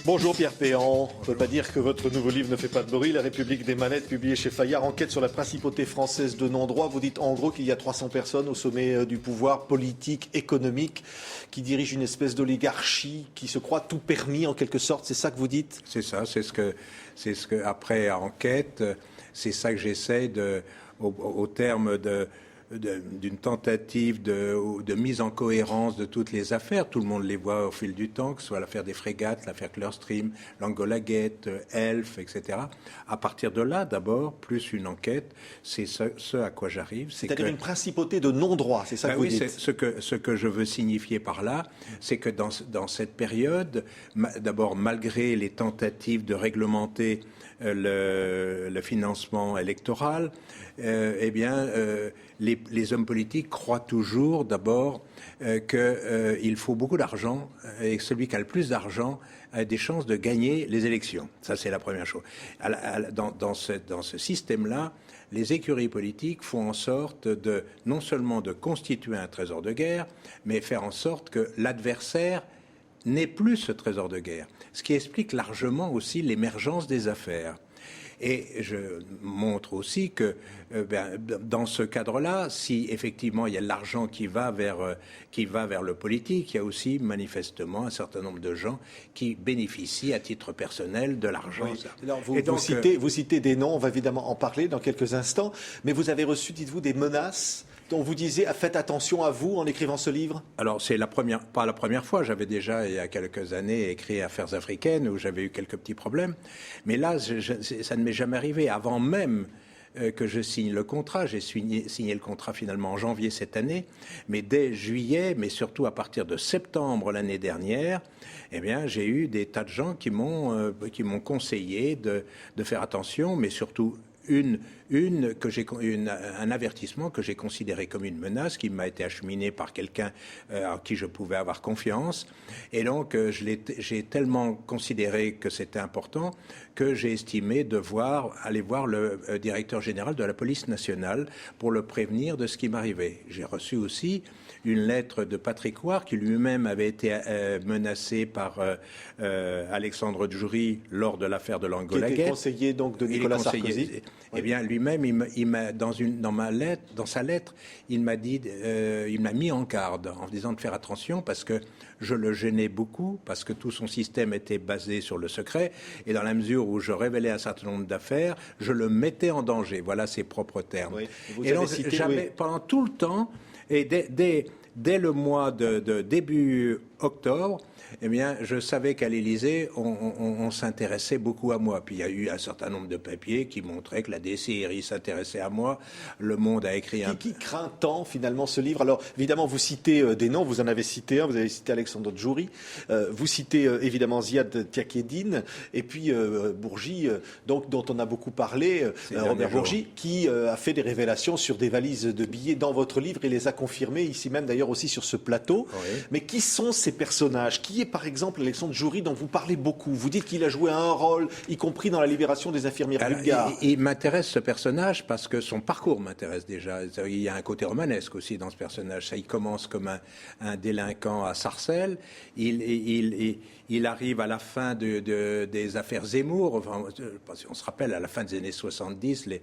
Bonjour Pierre Péan. On ne peut pas dire que votre nouveau livre ne fait pas de bruit. La République des manettes, publié chez Fayard, enquête sur la principauté française de non-droit. Vous dites en gros qu'il y a 300 personnes au sommet du pouvoir politique, économique, qui dirigent une espèce d'oligarchie, qui se croit tout permis en quelque sorte. C'est ça que vous dites? C'est ça, c'est ce que après enquête, c'est ça que j'essaie au terme d'une tentative de mise en cohérence de toutes les affaires. Tout le monde les voit au fil du temps, que ce soit l'affaire des frégates, l'affaire Clearstream, l'Angola Gate, Elf, etc. À partir de là, d'abord, plus une enquête, c'est ce à quoi j'arrive. C'est-à-dire une principauté de non-droit, c'est ça que vous dites? Oui, ce que je veux signifier par là, c'est que dans cette période, d'abord, malgré les tentatives de réglementer le financement électoral, les hommes politiques croient toujours d'abord qu'il faut beaucoup d'argent et que celui qui a le plus d'argent a des chances de gagner les élections. Ça, c'est la première chose. Dans ce système-là, les écuries politiques font en sorte non seulement de constituer un trésor de guerre, mais faire en sorte que l'adversaire n'ait plus ce trésor de guerre. Ce qui explique largement aussi l'émergence des affaires. Et je montre aussi que dans ce cadre-là, si effectivement il y a l'argent qui va vers le politique, il y a aussi manifestement un certain nombre de gens qui bénéficient à titre personnel de l'argent. Oui. Alors vous citez des noms, on va évidemment en parler dans quelques instants, mais vous avez reçu, dites-vous, des menaces dont vous disiez faites attention à vous en écrivant ce livre? Alors c'est pas la première fois, j'avais déjà il y a quelques années écrit Affaires africaines où j'avais eu quelques petits problèmes, mais là ça ne m'est jamais arrivé. Avant même que je signe le contrat, j'ai signé le contrat finalement en janvier cette année, mais dès juillet, mais surtout à partir de septembre l'année dernière, j'ai eu des tas de gens qui m'ont conseillé de faire attention, mais surtout un avertissement que j'ai considéré comme une menace qui m'a été acheminé par quelqu'un à qui je pouvais avoir confiance. Et donc, j'ai tellement considéré que c'était important que j'ai estimé aller voir le directeur général de la police nationale pour le prévenir de ce qui m'arrivait. J'ai reçu aussi une lettre de Patrick Ouart qui lui-même avait été menacé par Alexandre Djouri lors de l'affaire de l'Angola Gate. Qui était conseiller donc de Nicolas Sarkozy. Lui-même, il m'a dans sa lettre, il m'a mis en garde en disant de faire attention parce que je le gênais beaucoup, parce que tout son système était basé sur le secret, et dans la mesure où je révélais un certain nombre d'affaires, je le mettais en danger. Voilà ses propres termes. Oui. Et donc, pendant tout le temps, et dès le mois de début octobre, je savais qu'à l'Élysée, on s'intéressait beaucoup à moi. Puis il y a eu un certain nombre de papiers qui montraient que la DCRI s'intéressait à moi. Le Monde a écrit Qui craint tant, finalement, ce livre? Alors, évidemment, vous citez des noms. Vous en avez cité un. Vous avez cité Alexandre Djouri. Vous citez, évidemment, Ziad Tiakedine. Et puis, Bourgi, dont on a beaucoup parlé, Robert Bourgi, qui a fait des révélations sur des valises de billets dans votre livre et les a confirmées, ici même, d'ailleurs, aussi sur ce plateau. Oui. Mais qui sont ces personnages? Qui est, par exemple, Alexandre Djouri, dont vous parlez beaucoup? Vous dites qu'il a joué un rôle, y compris dans la libération des infirmières bulgares. Il m'intéresse, ce personnage, parce que son parcours m'intéresse déjà. Il y a un côté romanesque aussi dans ce personnage. Il commence comme un délinquant à Sarcelles. Il arrive à la fin des affaires Zemmour. Enfin, on se rappelle, à la fin des années 70, les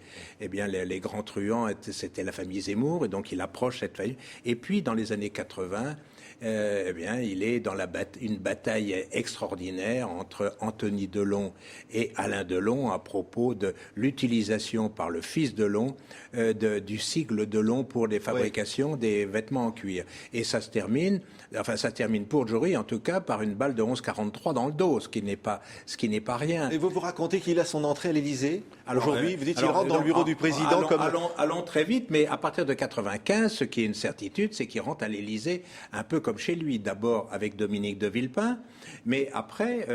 grands truands, c'était la famille Zemmour, et donc il approche cette famille. Et puis, dans les années 80, il est dans une bataille extraordinaire entre Anthony Delon et Alain Delon à propos de l'utilisation par le fils Delon du sigle Delon pour les fabrications des vêtements en cuir. Et ça se termine pour Djouri en tout cas par une balle de 11,43 dans le dos, ce qui n'est pas rien. Et vous racontez qu'il a son entrée à l'Élysée aujourd'hui. Vous dites qu'il rentre dans le bureau du président allons très vite, mais à partir de 95, ce qui est une certitude, c'est qu'il rentre à l'Élysée un peu comme chez lui, d'abord avec Dominique de Villepin, mais après,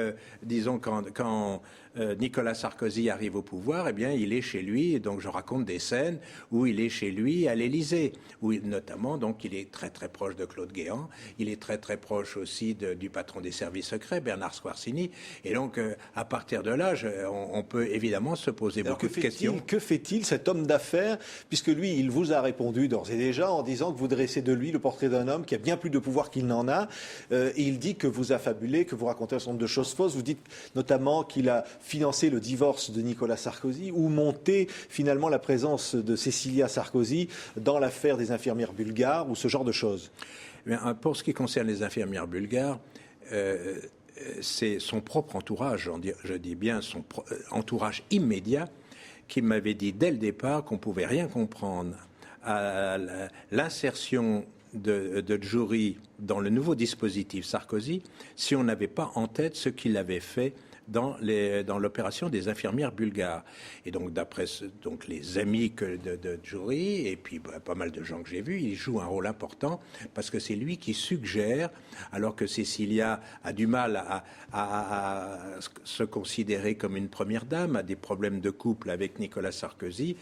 disons quand Nicolas Sarkozy arrive au pouvoir, eh bien, il est chez lui, et donc je raconte des scènes où il est chez lui à l'Élysée, où notamment, donc, il est très très proche de Claude Guéant, il est très très proche aussi du patron des services secrets, Bernard Squarcini, et donc à partir de là, on peut évidemment se poser beaucoup de questions. Que fait-il cet homme d'affaires, puisque lui, il vous a répondu d'ores et déjà en disant que vous dressez de lui le portrait d'un homme qui a bien plus de pouvoir qu'il n'en a, et il dit que vous affabulez, que vous racontez un certain nombre de choses fausses. Vous dites notamment qu'il a financé le divorce de Nicolas Sarkozy ou monté finalement la présence de Cécilia Sarkozy dans l'affaire des infirmières bulgares ou ce genre de choses. Bien, pour ce qui concerne les infirmières bulgares, c'est son propre entourage, je dis bien son entourage immédiat, qui m'avait dit dès le départ qu'on ne pouvait rien comprendre à l'insertion de Djouri dans le nouveau dispositif Sarkozy si on n'avait pas en tête ce qu'il avait fait dans l'opération des infirmières bulgares. Et donc, d'après les amis de Djouri, et puis pas mal de gens que j'ai vus, il joue un rôle important parce que c'est lui qui suggère, alors que Cécilia a du mal à se considérer comme une première dame, a des problèmes de couple avec Nicolas Sarkozy,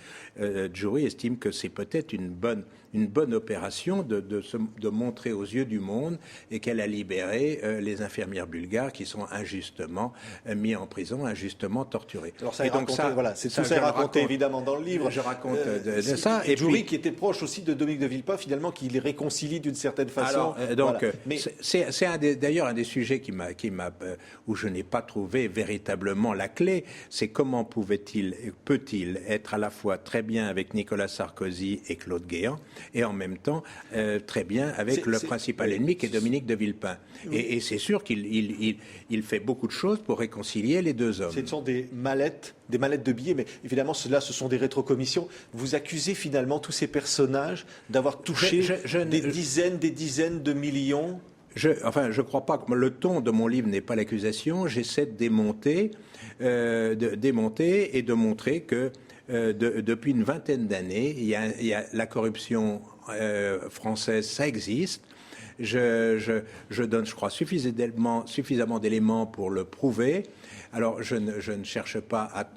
Djouri estime que c'est peut-être une bonne opération de montrer aux yeux du monde et qu'elle a libéré les infirmières bulgares qui sont injustement mis en prison, injustement torturés. Alors ça est raconté, voilà, c'est tout ça est raconté évidemment dans le livre. Je raconte de ça. Et Djouri qui était proche aussi de Dominique de Villepin, finalement, qui les réconcilie d'une certaine façon. Alors, donc, voilà. Mais c'est d'ailleurs un des sujets où je n'ai pas trouvé véritablement la clé. C'est comment peut-il être à la fois très bien avec Nicolas Sarkozy et Claude Guéant, et en même temps très bien avec le principal ennemi qui est Dominique de Villepin. Oui. Et c'est sûr qu'il fait beaucoup de choses pour réconcilier les deux hommes. Ce sont des mallettes de billets, mais évidemment, ce sont des rétrocommissions. Vous accusez finalement tous ces personnages d'avoir touché des dizaines de millions. Je ne crois pas que le ton de mon livre n'est pas l'accusation. J'essaie de démonter et de montrer que depuis une vingtaine d'années, il y a la corruption française, ça existe. Je donne, je crois, suffisamment d'éléments pour le prouver. Alors, je ne cherche pas à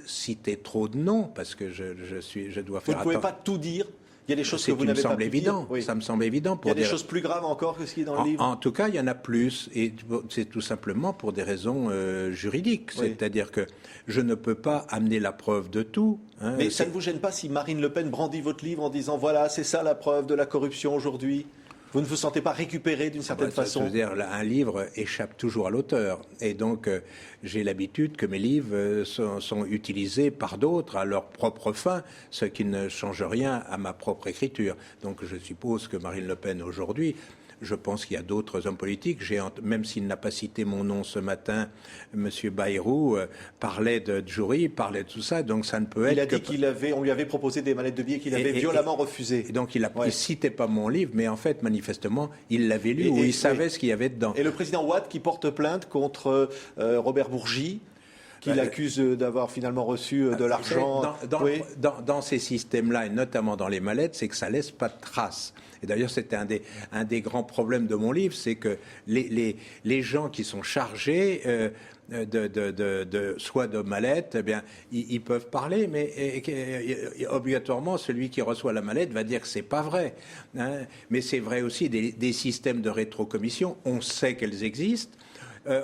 citer trop de noms, parce que je dois faire attention. Vous ne pouvez pas tout dire. Il y a des choses que vous n'avez pas pu dire. Oui. Ça me semble évident. Il y a des choses plus graves encore que ce qui est dans le livre. En tout cas, il y en a plus. Et c'est tout simplement pour des raisons juridiques. Oui. C'est-à-dire que je ne peux pas amener la preuve de tout. Mais ça ne vous gêne pas si Marine Le Pen brandit votre livre en disant « Voilà, c'est ça la preuve de la corruption aujourd'hui ». Vous ne vous sentez pas récupéré d'une certaine façon? Je veux dire, un livre échappe toujours à l'auteur. Et donc, j'ai l'habitude que mes livres sont utilisés par d'autres à leur propre fin, ce qui ne change rien à ma propre écriture. Donc, je suppose que Marine Le Pen, aujourd'hui, je pense qu'il y a d'autres hommes politiques. Même s'il n'a pas cité mon nom ce matin, M. Bayrou parlait de Djouri, parlait de tout ça, donc ça ne peut être. Il a dit on lui avait proposé des mallettes de billets qu'il avait violemment refusées. Et donc il ne citait pas mon livre, mais en fait, manifestement, il l'avait lu ou il savait ce qu'il y avait dedans. Et le président Wade qui porte plainte contre Robert Bourgi, qui l'accuse d'avoir finalement reçu de l'argent. Dans ces systèmes-là, et notamment dans les mallettes, c'est que ça laisse pas de traces. Et d'ailleurs, c'était un des grands problèmes de mon livre, c'est que les gens qui sont chargés soit de mallette, eh bien, ils peuvent parler, mais obligatoirement, celui qui reçoit la mallette va dire que c'est pas vrai. Hein. Mais c'est vrai aussi des systèmes de rétrocommission. On sait qu'elles existent.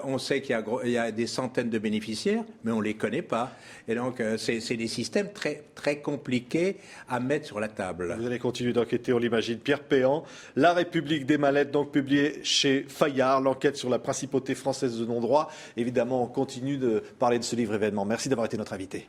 On sait qu'il y a des centaines de bénéficiaires, mais on ne les connaît pas. Et donc, c'est des systèmes très, très compliqués à mettre sur la table. Vous allez continuer d'enquêter, on l'imagine. Pierre Péan, La République des mallettes, donc publié chez Fayard, l'enquête sur la principauté française de non-droit. Évidemment, on continue de parler de ce livre événement. Merci d'avoir été notre invité.